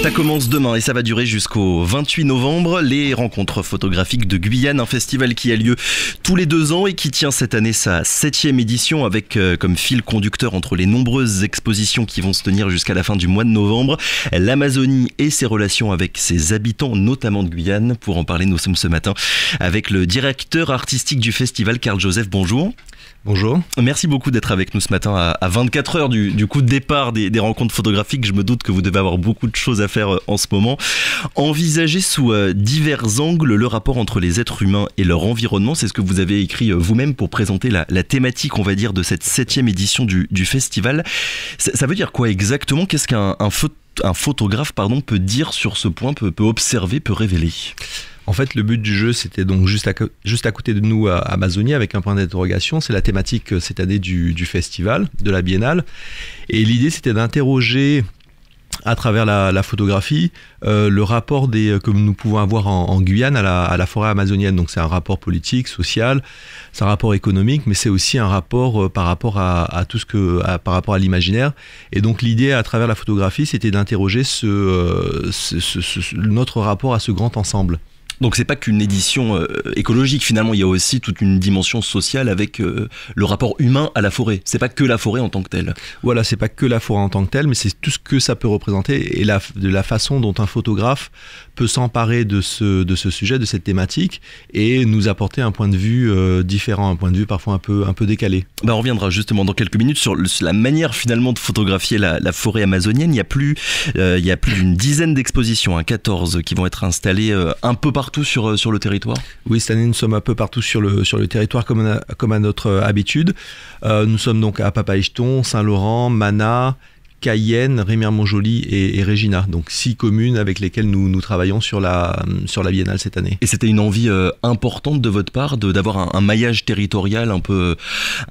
Ça commence demain et ça va durer jusqu'au 28 novembre. Les rencontres photographiques de Guyane, un festival qui a lieu tous les 2 ans et qui tient cette année sa 7e édition avec comme fil conducteur entre les nombreuses expositions qui vont se tenir jusqu'à la fin du mois de novembre, l'Amazonie et ses relations avec ses habitants, notamment de Guyane. Pour en parler, nous sommes ce matin avec le directeur artistique du festival, Karl Joseph. Bonjour. Bonjour. Merci beaucoup d'être avec nous ce matin à 24 heures du coup de départ des rencontres photographiques. Je me doute que vous devez avoir beaucoup de choses à faire en ce moment. Envisager sous divers angles le rapport entre les êtres humains et leur environnement, c'est ce que vous avez écrit vous-même pour présenter la thématique, on va dire, de cette 7e édition du festival. Ça veut dire quoi exactement? Qu'est-ce qu'un photographe peut dire sur ce point, peut observer, peut révéler? En fait, le but du jeu, c'était donc juste à côté de nous à Amazonie, avec un point d'interrogation. C'est la thématique cette année du festival, de la biennale. Et l'idée, c'était d'interroger à travers la photographie le rapport que nous pouvons avoir en Guyane à la forêt amazonienne. Donc c'est un rapport politique, social, c'est un rapport économique, mais c'est aussi un rapport par rapport à tout par rapport à l'imaginaire. Et donc l'idée à travers la photographie, c'était d'interroger notre rapport à ce grand ensemble. Donc c'est pas qu'une édition écologique, finalement il y a aussi toute une dimension sociale avec le rapport humain à la forêt. C'est pas que la forêt en tant que telle. Voilà, c'est pas que la forêt en tant que telle, mais c'est tout ce que ça peut représenter et de la façon dont un photographe peut s'emparer de ce sujet, de cette thématique, et nous apporter un point de vue différent, un point de vue parfois un peu décalé. On reviendra justement dans quelques minutes sur la manière finalement de photographier la forêt amazonienne. Il y a plus d'une dizaine d'expositions, 14 qui vont être installées un peu partout sur le territoire. Oui, cette année nous sommes un peu partout sur le territoire comme à notre habitude. Nous sommes donc à Papaichton, Saint-Laurent, Mana, Cayenne, Rémière-Montjoly et Regina, donc 6 communes avec lesquelles nous travaillons sur la biennale cette année. Et c'était une envie importante de votre part d'avoir un maillage territorial un peu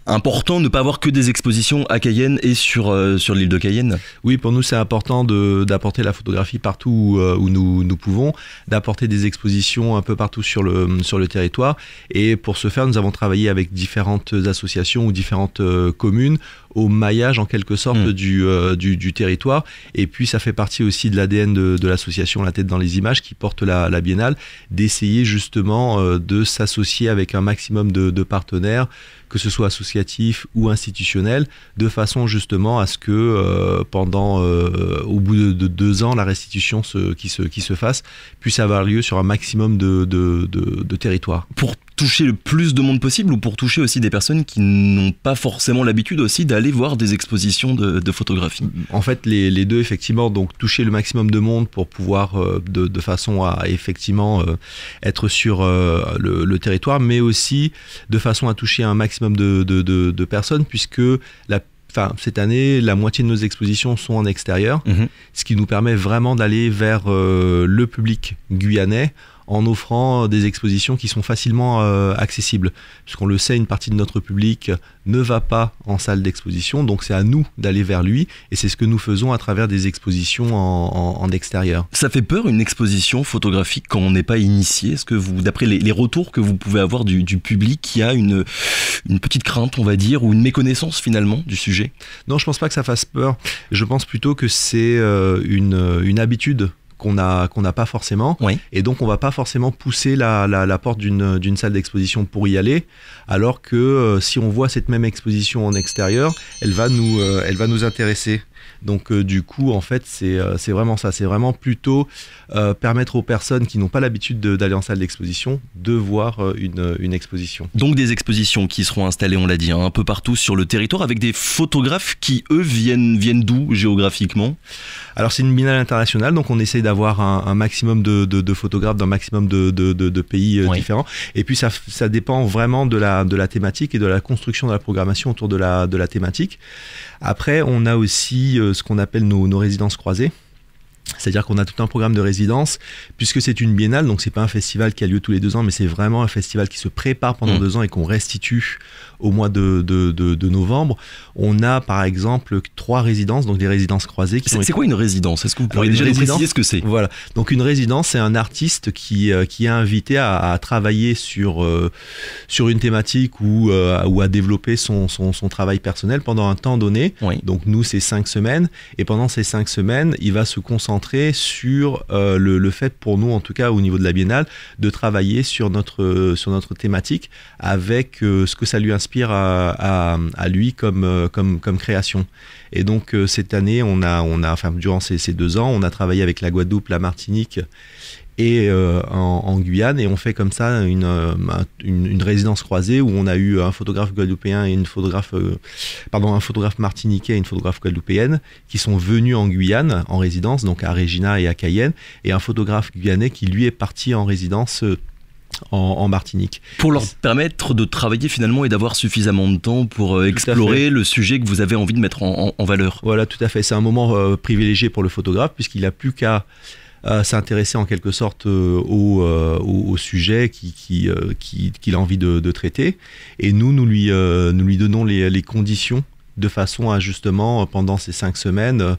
important, ne pas avoir que des expositions à Cayenne et sur l'île de Cayenne? Oui, pour nous c'est important d'apporter la photographie partout où nous pouvons, d'apporter des expositions un peu partout sur le territoire, et pour ce faire nous avons travaillé avec différentes associations ou différentes communes au maillage en quelque sorte du territoire. Et puis ça fait partie aussi de l'ADN de l'association La Tête dans les Images qui porte la biennale, d'essayer justement de s'associer avec un maximum de partenaires, que ce soit associatif ou institutionnel, de façon justement à ce que au bout de 2 ans, la restitution qui se fasse puisse avoir lieu sur un maximum de territoire. Pour toucher le plus de monde possible, ou pour toucher aussi des personnes qui n'ont pas forcément l'habitude aussi d'aller voir des expositions de photographie? En fait, les deux, effectivement, donc toucher le maximum de monde pour pouvoir de façon à effectivement être sur le territoire, mais aussi de façon à toucher un maximum de personnes, puisque cette année, la moitié de nos expositions sont en extérieur, ce qui nous permet vraiment d'aller vers le public guyanais en offrant des expositions qui sont facilement accessibles. Puisqu'on le sait, une partie de notre public ne va pas en salle d'exposition, donc c'est à nous d'aller vers lui, et c'est ce que nous faisons à travers des expositions en extérieur. Ça fait peur, une exposition photographique, quand on n'est pas initié? Est-ce que d'après les retours que vous pouvez avoir du public, il y a une petite crainte, on va dire, ou une méconnaissance finalement du sujet? Non, je pense pas que ça fasse peur. Je pense plutôt que c'est une habitude qu'on n'a pas forcément, oui. Et donc on va pas forcément pousser la porte d'une salle d'exposition pour y aller, alors que si on voit cette même exposition en extérieur, elle va nous intéresser. Donc du coup, en fait, c'est vraiment ça. C'est vraiment plutôt permettre aux personnes qui n'ont pas l'habitude d'aller en salle d'exposition de voir une exposition. Donc des expositions qui seront installées, on l'a dit, un peu partout sur le territoire, avec des photographes qui, eux, viennent d'où géographiquement? Alors c'est une biennale internationale, donc on essaye d'avoir un maximum de photographes d'un maximum de pays différents. Et puis ça dépend vraiment de la thématique et de la construction de la programmation autour de la thématique. Après, on a aussi ce qu'on appelle nos résidences croisées. C'est-à-dire qu'on a tout un programme de résidence, puisque c'est une biennale, donc c'est pas un festival qui a lieu tous les 2 ans, mais c'est vraiment un festival qui se prépare pendant 2 ans et qu'on restitue au mois de novembre. On a par exemple 3 résidences, donc des résidences croisées. C'est quoi une résidence? Est-ce que vous pourriez déjà nous préciser ce que c'est? Voilà, donc une résidence, c'est un artiste qui est invité à travailler sur une thématique ou à développer son travail personnel pendant un temps donné. Oui. Donc nous, c'est 5 semaines, et pendant ces 5 semaines, il va se concentrer sur le fait, pour nous en tout cas au niveau de la biennale, de travailler sur notre thématique avec ce que ça lui inspire à lui comme création. Et donc cette année, enfin, durant ces 2 ans, on a travaillé avec la Guadeloupe, la Martinique et en Guyane, et on fait comme ça une résidence croisée où on a eu un photographe guadeloupéen et un photographe martiniquais et une photographe guadeloupéenne qui sont venus en Guyane en résidence, donc à Regina et à Cayenne, et un photographe guyanais qui lui est parti en résidence en Martinique. Pour leur permettre de travailler finalement et d'avoir suffisamment de temps pour explorer le sujet que vous avez envie de mettre en valeur. Voilà, tout à fait. C'est un moment privilégié pour le photographe, puisqu'il n'a plus qu'à s'intéresser en quelque sorte au sujet qu'il a envie de traiter. Et nous lui donnons les conditions de façon à justement, pendant ces 5 semaines,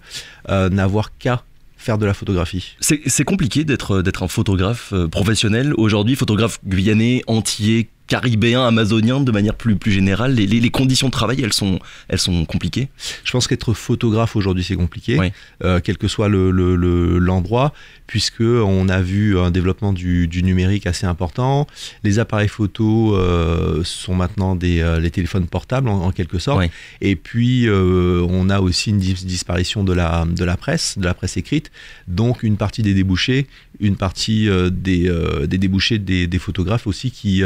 n'avoir qu'à faire de la photographie. C'est compliqué d'être un photographe professionnel aujourd'hui, photographe guyanais, antillais, caribéen, amazonien, de manière plus générale. Les conditions de travail, elles sont compliquées. Je pense qu'être photographe aujourd'hui, c'est compliqué, oui. Quel que soit l'endroit, puisque on a vu un développement du numérique assez important. Les appareils photo sont maintenant les téléphones portables en quelque sorte. Oui. Et puis on a aussi une disparition de la presse écrite. Donc une partie des débouchés, une partie des débouchés des photographes aussi qui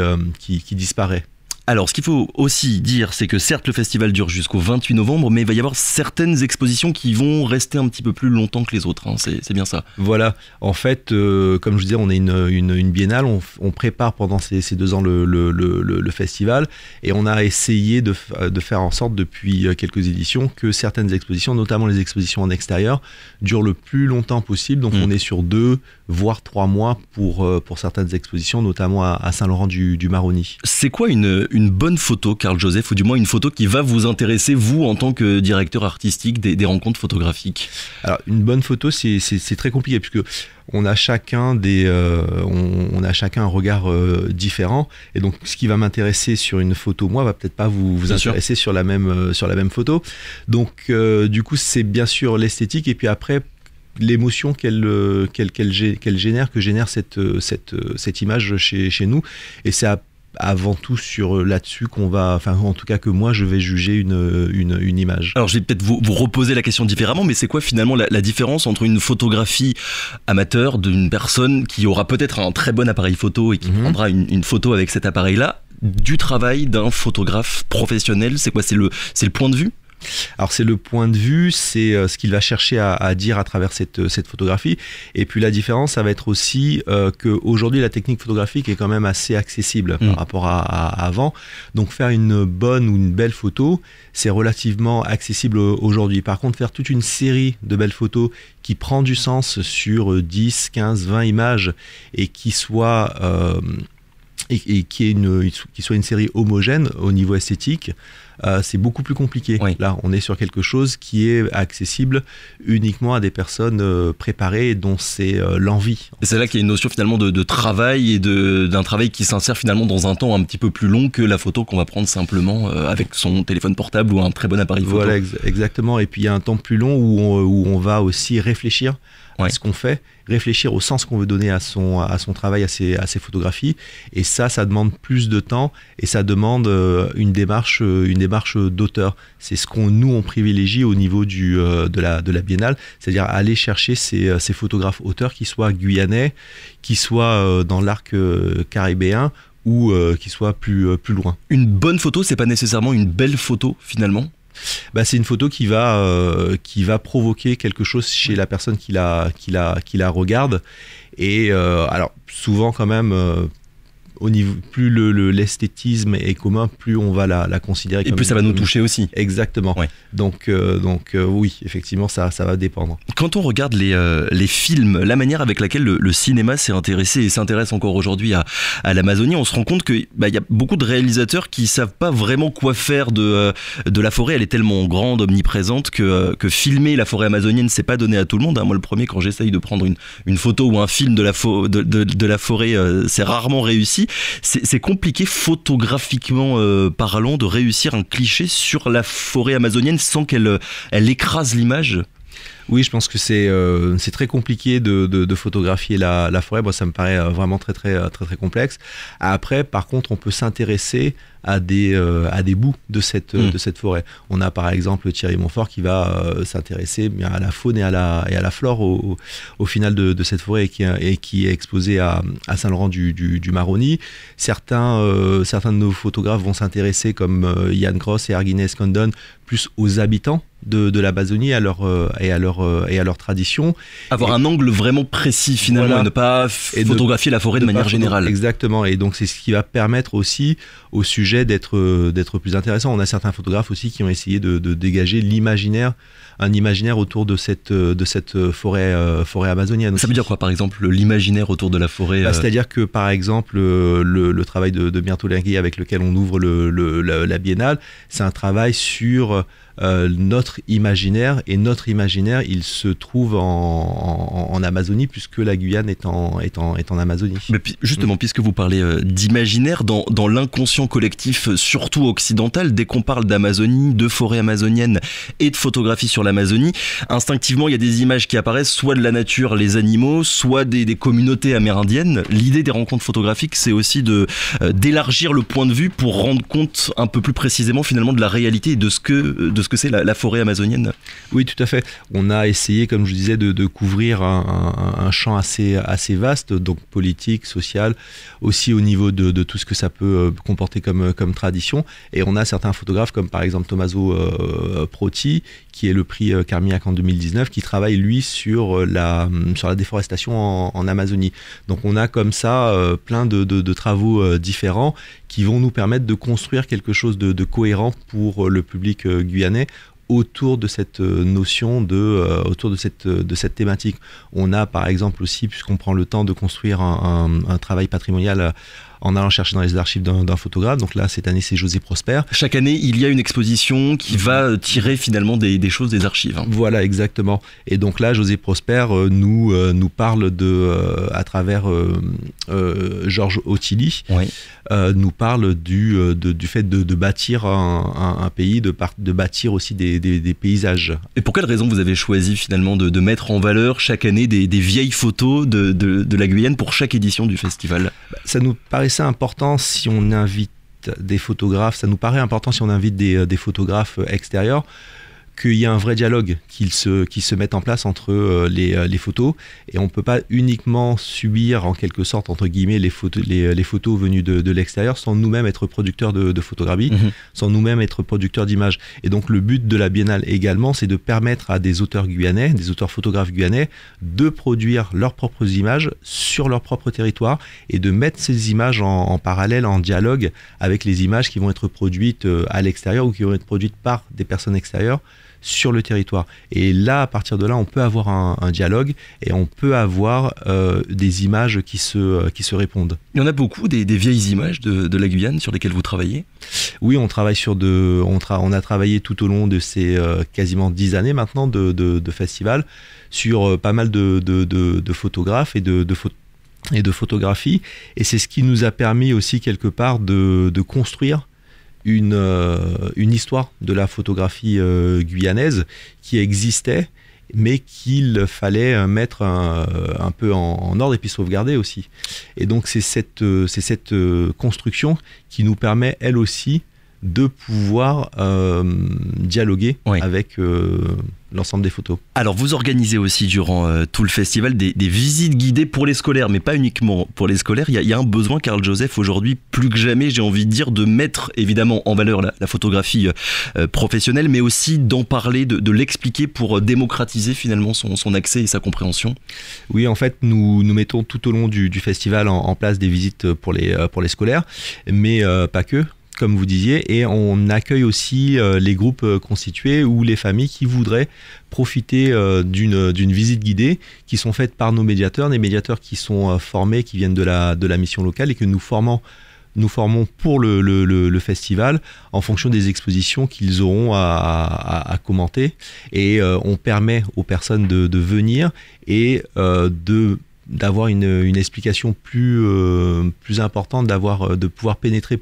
disparaît. Alors, ce qu'il faut aussi dire, c'est que certes, le festival dure jusqu'au 28 novembre, mais il va y avoir certaines expositions qui vont rester un petit peu plus longtemps que les autres. Hein. C'est bien ça. Voilà. En fait, comme je disais, on est une biennale. On prépare pendant ces 2 ans le festival, et on a essayé de faire en sorte depuis quelques éditions que certaines expositions, notamment les expositions en extérieur, durent le plus longtemps possible. Donc, on est sur 2 voire 3 mois pour certaines expositions, notamment à Saint-Laurent du Maroni. C'est quoi une bonne photo, Karl Joseph, ou du moins une photo qui va vous intéresser, vous, en tant que directeur artistique des rencontres photographiques? Alors, une bonne photo, c'est très compliqué, puisque on a chacun on a chacun un regard différent, et donc ce qui va m'intéresser sur une photo, moi, va peut-être pas vous intéresser sur la même photo. Donc, du coup, c'est bien sûr l'esthétique, et puis après, l'émotion qu'elle génère, que génère cette image chez nous, et c'est avant tout là-dessus qu'on va, enfin en tout cas que moi je vais juger une image. Alors je vais peut-être vous reposer la question différemment, mais c'est quoi finalement la différence entre une photographie amateur d'une personne qui aura peut-être un très bon appareil photo et qui prendra une photo avec cet appareil-là, du travail d'un photographe professionnel? C'est quoi? C'est le point de vue? Alors c'est le point de vue, c'est ce qu'il va chercher à dire à travers cette photographie. Et puis la différence, ça va être aussi qu'aujourd'hui la technique photographique est quand même assez accessible par rapport à avant. Donc faire une bonne ou une belle photo, c'est relativement accessible aujourd'hui. Par contre, faire toute une série de belles photos qui prend du sens sur 10, 15, 20 images et qui soit... et qui soit une série homogène au niveau esthétique, c'est beaucoup plus compliqué. Oui. Là, on est sur quelque chose qui est accessible uniquement à des personnes préparées et dont c'est l'envie. Et c'est là qu'il y a une notion finalement de travail et d'un travail qui s'insère finalement dans un temps un petit peu plus long que la photo qu'on va prendre simplement avec son téléphone portable ou un très bon appareil photo. Voilà, exactement. Et puis il y a un temps plus long où on va aussi réfléchir à ce qu'on fait, réfléchir au sens qu'on veut donner à son travail, à ses photographies. Et ça demande plus de temps, et ça demande une démarche d'auteur. C'est ce on privilégie au niveau de la biennale, c'est-à-dire aller chercher ces photographes auteurs qui soient guyanais, qui soient dans l'arc caribéen, ou qui soient plus loin. Une bonne photo, c'est pas nécessairement une belle photo finalement? C'est une photo qui va provoquer quelque chose chez la personne qui la regarde. Et alors souvent quand même, plus l'esthétisme est commun, plus on va la considérer comme... Et plus ça va nous toucher aussi. Exactement. Ouais. Donc oui, effectivement, ça va dépendre. Quand on regarde les films, la manière avec laquelle le cinéma s'est intéressé et s'intéresse encore aujourd'hui à l'Amazonie, on se rend compte qu'il y a beaucoup de réalisateurs qui savent pas vraiment quoi faire de la forêt. Elle est tellement grande, omniprésente, que filmer la forêt amazonienne, c'est pas donné à tout le monde. Moi, le premier, quand j'essaye de prendre une photo ou un film de la forêt, c'est rarement réussi. C'est compliqué photographiquement parlant de réussir un cliché sur la forêt amazonienne sans qu'elle écrase l'image. Oui, je pense que c'est très compliqué de photographier la forêt. Moi, ça me paraît vraiment très complexe. Après, par contre, on peut s'intéresser à des bouts de cette forêt. On a par exemple Thierry Montfort qui va s'intéresser à la faune et à la flore au final de cette forêt et qui est exposée à Saint-Laurent du Maroni. Certains de nos photographes vont s'intéresser, comme Yann Gross et Argine Escondon, plus aux habitants de l'Amazonie et à leur tradition. Avoir un angle vraiment précis finalement, voilà, et ne pas photographier la forêt de manière générale. Exactement, et donc c'est ce qui va permettre aussi au sujet d'être plus intéressant. On a certains photographes aussi qui ont essayé de dégager un imaginaire autour de cette forêt amazonienne aussi. Ça veut dire quoi par exemple, l'imaginaire autour de la forêt C'est-à-dire que par exemple le travail de Myrto Lenguet avec lequel on ouvre la biennale, c'est un travail sur notre imaginaire, et notre imaginaire il se trouve en Amazonie puisque la Guyane est en Amazonie. Mais justement, puisque vous parlez d'imaginaire, dans l'inconscient collectif, surtout occidental, dès qu'on parle d'Amazonie, de forêt amazonienne et de photographie sur l'Amazonie, instinctivement il y a des images qui apparaissent, soit de la nature, les animaux, soit des communautés amérindiennes. L'idée des rencontres photographiques, c'est aussi d'élargir le point de vue pour rendre compte un peu plus précisément finalement de la réalité et de ce que c'est la forêt amazonienne. Oui, tout à fait. On a essayé, comme je disais, de couvrir un champ assez vaste, donc politique, social, aussi au niveau de tout ce que ça peut comporter comme tradition. Et on a certains photographes, comme par exemple Tommaso Proti, qui est le prix Carmignac en 2019, qui travaille lui sur la déforestation en Amazonie. Donc on a comme ça plein de travaux différents qui vont nous permettre de construire quelque chose de cohérent pour le public guyanais autour de cette notion autour de cette thématique. On a par exemple aussi, puisqu'on prend le temps de construire un travail patrimonial en allant chercher dans les archives d'un photographe. Donc là, cette année, c'est José Prosper. Chaque année, il y a une exposition qui va tirer finalement des choses des archives. Voilà, exactement. Et donc là, José Prosper nous parle à travers Georges Otili, oui, nous parle du fait de bâtir un pays, de bâtir aussi des paysages. Et pour quelle raison vous avez choisi finalement de mettre en valeur chaque année des vieilles photos de la Guyane pour chaque édition du festival? Ça nous paraissait important si on invite des photographes, ça nous paraît important si on invite des photographes extérieurs, qu'il y ait un vrai dialogue qui se mette en place entre les photos, et on ne peut pas uniquement subir en quelque sorte entre guillemets les photos venues de l'extérieur sans nous-mêmes être producteurs de photographie, sans nous-mêmes être producteurs d'images. Et donc le but de la Biennale également, c'est de permettre à des auteurs guyanais, des auteurs photographes guyanais, de produire leurs propres images sur leur propre territoire et de mettre ces images en parallèle, en dialogue avec les images qui vont être produites à l'extérieur ou qui vont être produites par des personnes extérieures sur le territoire. Et là, à partir de là, on peut avoir un dialogue et on peut avoir des images qui se répondent. Il y en a beaucoup des vieilles images de la Guyane sur lesquelles vous travaillez? Oui, on travaille on a travaillé tout au long de ces quasiment 10 années maintenant de festival sur pas mal de photographes et de photographies, et c'est ce qui nous a permis aussi quelque part de construire une histoire de la photographie guyanaise qui existait, mais qu'il fallait mettre un peu en ordre et puis sauvegarder aussi. Et donc c'est cette construction qui nous permet elle aussi de pouvoir dialoguer Oui. avec l'ensemble des photos. Alors vous organisez aussi durant tout le festival des visites guidées pour les scolaires, mais pas uniquement pour les scolaires. Il y a un besoin, Karl Joseph, aujourd'hui plus que jamais, j'ai envie de dire, de mettre évidemment en valeur la photographie professionnelle, mais aussi d'en parler, de l'expliquer pour démocratiser finalement son accès et sa compréhension. Oui, en fait, nous mettons tout au long du festival en place des visites pour les scolaires, mais pas que, comme vous disiez, et on accueille aussi les groupes constitués ou les familles qui voudraient profiter d'une visite guidée qui sont faites par nos médiateurs, des médiateurs qui sont formés, qui viennent de la mission locale et que nous formons pour le festival en fonction des expositions qu'ils auront à commenter, et on permet aux personnes de venir et d'avoir une explication plus importante, de pouvoir pénétrer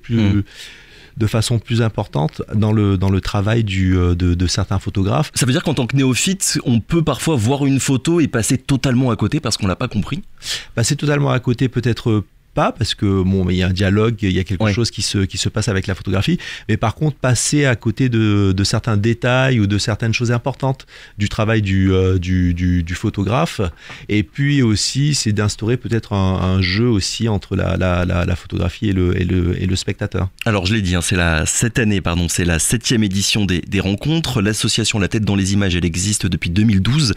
de façon plus importante dans le travail de certains photographes. Ça veut dire qu'en tant que néophyte, on peut parfois voir une photo et passer totalement à côté parce qu'on l'a pas compris? Passer totalement à côté, peut-être pas, parce que bon, il y a un dialogue, il y a quelque chose qui se passe avec la photographie, mais par contre passer à côté de certains détails ou de certaines choses importantes du travail du photographe. Et puis aussi, c'est d'instaurer peut-être un jeu aussi entre la photographie et le spectateur. Alors je l'ai dit, c'est la 7e édition des rencontres. L'association La Tête dans les Images, elle existe depuis 2012.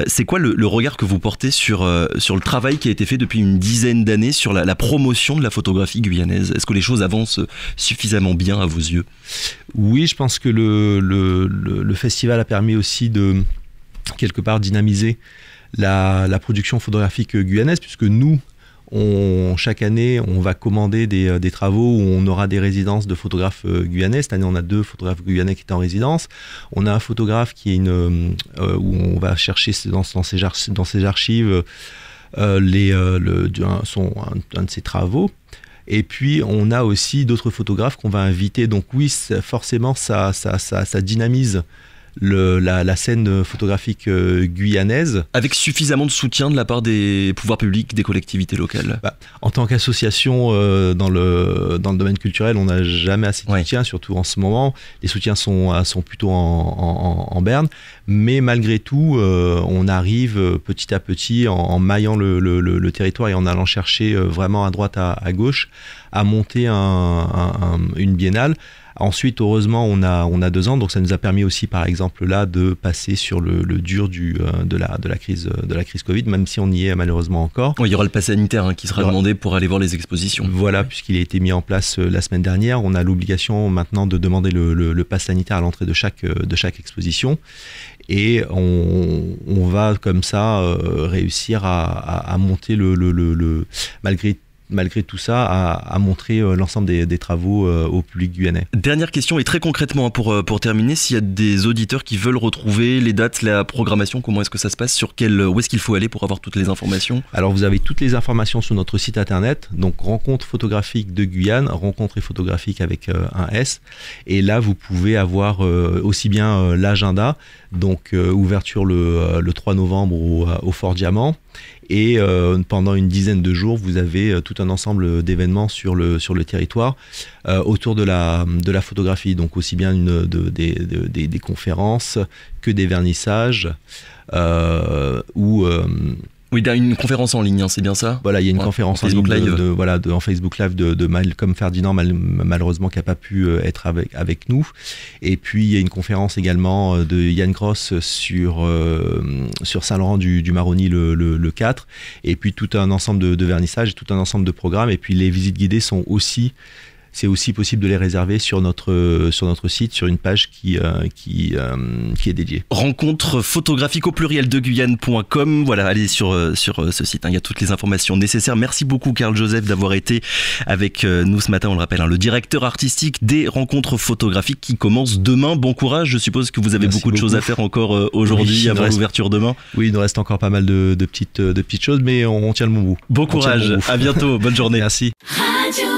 C'est quoi le regard que vous portez sur le travail qui a été fait depuis une dizaine d'années sur la promotion de la photographie guyanaise? Est-ce que les choses avancent suffisamment bien à vos yeux? Oui, je pense que le festival a permis aussi de, quelque part, dynamiser la production photographique guyanaise, puisque nous, chaque année, on va commander des travaux où on aura des résidences de photographes guyanais. Cette année, on a 2 photographes guyanais qui étaient en résidence. On a un photographe qui est où on va chercher dans ses archives un de ses travaux. Et puis on a aussi d'autres photographes qu'on va inviter. Donc oui, forcément ça dynamise la scène photographique guyanaise. Avec suffisamment de soutien de la part des pouvoirs publics, des collectivités locales? En tant qu'association dans le domaine culturel, on n'a jamais assez de soutien, surtout en ce moment. Les soutiens sont plutôt en berne. Mais malgré tout, on arrive petit à petit, en maillant le territoire et en allant chercher vraiment à droite, à gauche, à monter une biennale. Ensuite, heureusement, on a 2 ans, donc ça nous a permis aussi, par exemple, là, de passer sur le dur de la crise Covid, même si on y est malheureusement encore. Oui, il y aura le pass sanitaire qui sera demandé pour aller voir les expositions. Voilà, puisqu'il a été mis en place la semaine dernière, on a l'obligation maintenant de demander le pass sanitaire à l'entrée de chaque exposition. Et on va comme ça réussir à monter malgré tout ça, à montrer l'ensemble des travaux au public guyanais. Dernière question, et très concrètement pour terminer, s'il y a des auditeurs qui veulent retrouver les dates, la programmation, comment est-ce que ça se passe, où est-ce qu'il faut aller pour avoir toutes les informations? Alors vous avez toutes les informations sur notre site internet, donc Rencontre photographique de Guyane, rencontre et photographique avec un S, et là vous pouvez avoir aussi bien l'agenda, donc ouverture le 3 novembre au Fort Diamant, et pendant une dizaine de jours, vous avez tout un ensemble d'événements sur le territoire autour de la photographie, donc aussi bien des conférences que des vernissages Oui, une conférence en ligne, c'est bien ça? Voilà, il y a une conférence en ligne en Facebook Live de Malcolm Ferdinand, malheureusement qui n'a pas pu être avec nous. Et puis il y a une conférence également de Yann Gross sur Saint-Laurent du Maroni le 4. Et puis tout un ensemble de vernissages, tout un ensemble de programmes. Et puis les visites guidées c'est aussi possible de les réserver sur notre site, sur une page qui est dédiée. Rencontre photographique au pluriel de Guyane.com. Voilà, allez sur ce site, il y a toutes les informations nécessaires. Merci beaucoup Karl Joseph d'avoir été avec nous ce matin, on le rappelle, le directeur artistique des rencontres photographiques qui commencent demain. Bon courage, je suppose que vous avez beaucoup de choses à faire encore aujourd'hui avant l'ouverture demain. Oui, il nous reste encore pas mal de petites choses, mais on tient le bon bout. Bon courage, à bientôt, bonne journée. Merci. Radio